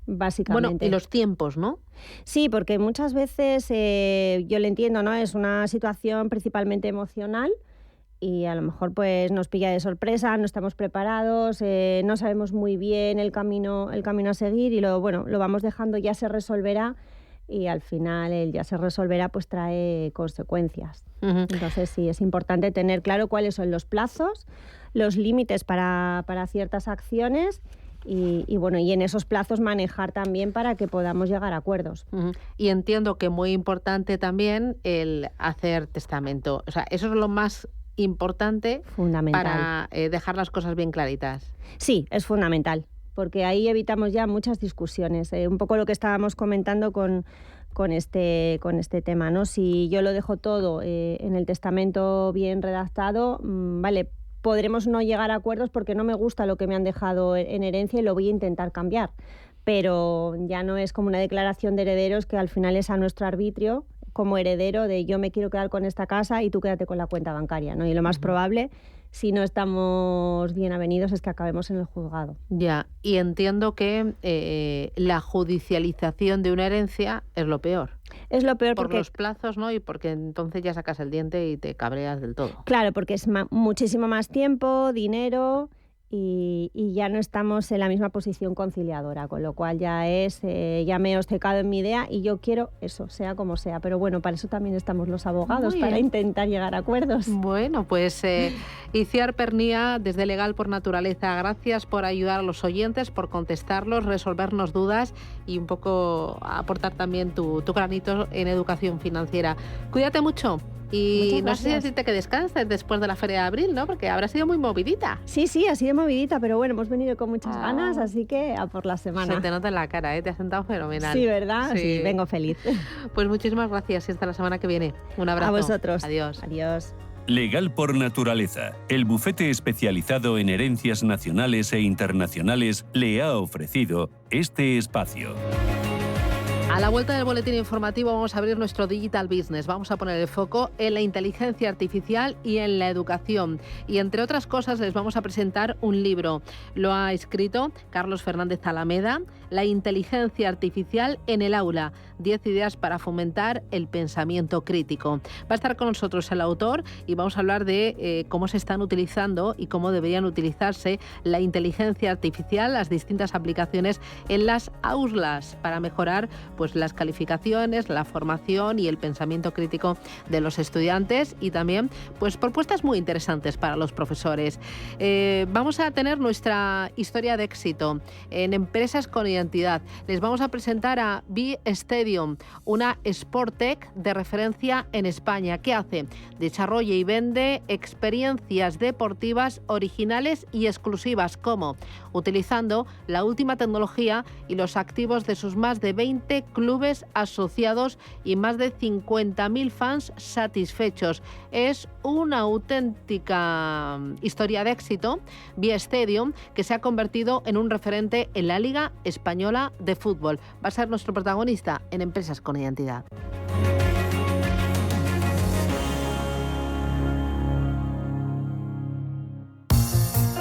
básicamente.
Bueno, y los tiempos, ¿no?
Sí, porque muchas veces yo le entiendo, ¿no? Es una situación principalmente emocional y a lo mejor pues nos pilla de sorpresa, no estamos preparados, no sabemos muy bien el camino a seguir y lo vamos dejando, ya se resolverá. Y al final el ya se resolverá pues trae consecuencias. Entonces sí, es importante tener claro cuáles son los plazos, los límites para ciertas acciones y en esos plazos manejar también para que podamos llegar a acuerdos.
Y entiendo que muy importante también el hacer testamento. O sea, eso es lo más importante
fundamental
para dejar las cosas bien claritas.
Sí, es fundamental, porque ahí evitamos ya muchas discusiones. Un poco lo que estábamos comentando con este tema, ¿no? Si yo lo dejo todo en el testamento bien redactado, vale, podremos no llegar a acuerdos porque no me gusta lo que me han dejado en herencia y lo voy a intentar cambiar. Pero ya no es como una declaración de herederos que al final es a nuestro arbitrio como heredero de yo me quiero quedar con esta casa y tú quédate con la cuenta bancaria, ¿no? Y lo más probable, si no estamos bien avenidos, es que acabemos en el juzgado.
Ya, y entiendo que la judicialización de una herencia es lo peor.
Es lo peor
por los plazos, ¿no? Y porque entonces ya sacas el diente y te cabreas del todo.
Claro, porque es muchísimo más tiempo, dinero y ya no estamos en la misma posición conciliadora, con lo cual ya me he obcecado en mi idea y yo quiero eso, sea como sea. Pero bueno, para eso también estamos los abogados, para intentar llegar a acuerdos.
Bueno, pues Itziar Pernia, desde Legal por Naturaleza, gracias por ayudar a los oyentes, por contestarlos, resolvernos dudas y un poco aportar también tu granito en educación financiera. Cuídate mucho. Y no sé si decirte que descanses después de la Feria de Abril, ¿no? Porque habrá sido muy movidita.
Sí, ha sido movidita, pero bueno, hemos venido con muchas ganas, así que a por la semana.
Se te nota en la cara, ¿eh? Te has sentado fenomenal.
Sí, ¿verdad? Sí, vengo feliz.
Pues muchísimas gracias y hasta la semana que viene. Un abrazo.
A vosotros.
Adiós.
Adiós.
Legal por Naturaleza, el bufete especializado en herencias nacionales e internacionales, le ha ofrecido este espacio.
A la vuelta del boletín informativo vamos a abrir nuestro Digital Business. Vamos a poner el foco en la inteligencia artificial y en la educación. Y entre otras cosas les vamos a presentar un libro. Lo ha escrito Carlos Fernández Alameda, La inteligencia artificial en el aula. 10 ideas para fomentar el pensamiento crítico. Va a estar con nosotros el autor y vamos a hablar de cómo se están utilizando y cómo deberían utilizarse la inteligencia artificial, las distintas aplicaciones en las aulas para mejorar pues las calificaciones, la formación y el pensamiento crítico de los estudiantes y también pues propuestas muy interesantes para los profesores. Vamos a tener nuestra historia de éxito en Empresas con Identidad. Les vamos a presentar a B-Stadium, una Sporttech de referencia en España. ¿Qué hace? Desarrolla y vende experiencias deportivas originales y exclusivas. ¿Cómo? Utilizando la última tecnología y los activos de sus más de 20 clubes asociados y más de 50.000 fans satisfechos. Es una auténtica historia de éxito, B-Stadium, que se ha convertido en un referente en la Liga Española de Fútbol. Va a ser nuestro protagonista en Empresas con Identidad.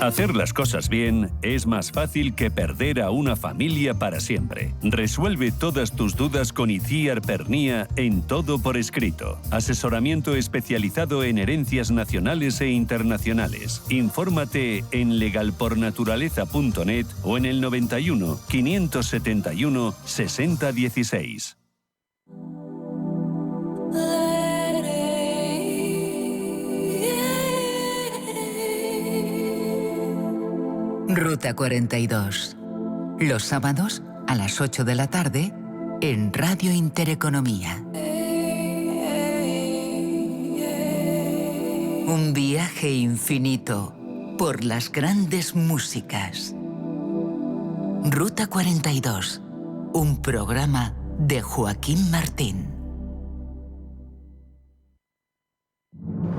Hacer las cosas bien es más fácil que perder a una familia para siempre. Resuelve todas tus dudas con Itziar Pernia en Todo por Escrito. Asesoramiento especializado en herencias nacionales e internacionales. Infórmate en legalpornaturaleza.net o en el 91 571 6016.
Ruta 42. Los sábados a las 8 de la tarde en Radio Intereconomía. Un viaje infinito por las grandes músicas. Ruta 42. Un programa de Joaquín Martín.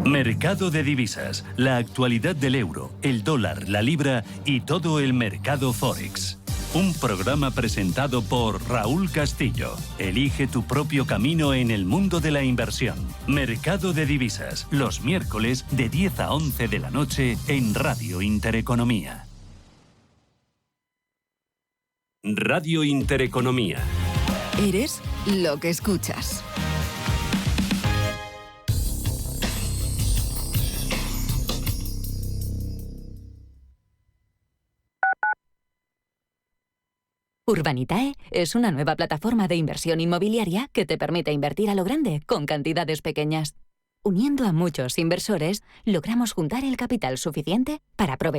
Mercado de divisas, la actualidad del euro, el dólar, la libra y todo el mercado Forex. Un programa presentado por Raúl Castillo. Elige tu propio camino en el mundo de la inversión. Mercado de divisas, los miércoles de 10 a 11 de la noche en Radio Intereconomía. Radio Intereconomía.
Eres lo que escuchas.
Urbanitae es una nueva plataforma de inversión inmobiliaria que te permite invertir a lo grande con cantidades pequeñas. Uniendo a muchos inversores, logramos juntar el capital suficiente para aprovechar